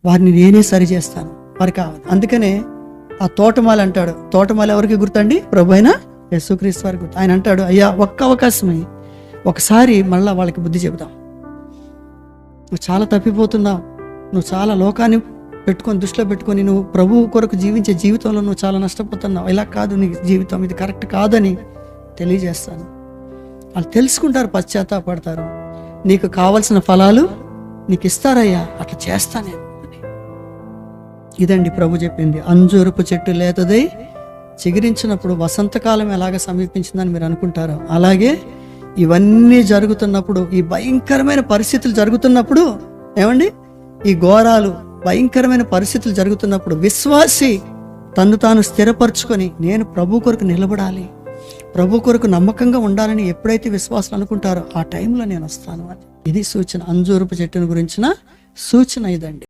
వారిని నేనే సరి చేస్తాను, వారికి కావాలి. అందుకనే ఆ తోటమాలి అంటాడు, తోటమాలి ఎవరికి గుర్తండి? ప్రభు అయిన యేసుక్రీస్తు వారికి గుర్తు. ఆయన అంటాడు, అయ్యా ఒక్క అవకాశమే, ఒకసారి మళ్ళా వాళ్ళకి బుద్ధి చెబుదాం. నువ్వు చాలా తప్పిపోతున్నావు, నువ్వు చాలా లోకాన్ని దృష్టిలో పెట్టుకొని నువ్వు ప్రభువు కొరకు జీవించే జీవితంలో నువ్వు చాలా నష్టపోతున్నావు. ఇలా కాదు నీ జీవితం, ఇది కరెక్ట్ కాదని తెలియజేస్తాను. వాళ్ళు తెలుసుకుంటారు, పశ్చాత్తాపడతారు, నీకు కావలసిన ఫలాలు నీకు ఇస్తారయ్యా, అట్లా చేస్తా నేను. ఇదండి ప్రభు చెప్పింది. అంజూరపు చెట్టు లేతదై చిగురించినప్పుడు వసంతకాలం ఎలాగ సమీపించిందని మీరు అనుకుంటారో, అలాగే ఇవన్నీ జరుగుతున్నప్పుడు, ఈ భయంకరమైన పరిస్థితులు జరుగుతున్నప్పుడు, ఏమండి, ఈ ఘోరాలు భయంకరమైన పరిస్థితులు జరుగుతున్నప్పుడు విశ్వాసి తను తాను స్థిరపరచుకొని నేను ప్రభు కొరకు నిలబడాలి, ప్రభు కొరకు నమ్మకంగా ఉండాలని ఎప్పుడైతే విశ్వాసం అనుకుంటారో ఆ టైంలో నేను వస్తాను అని. ఇది సూచన, అంజూరపు చెట్టును గురించిన సూచన ఇదండి.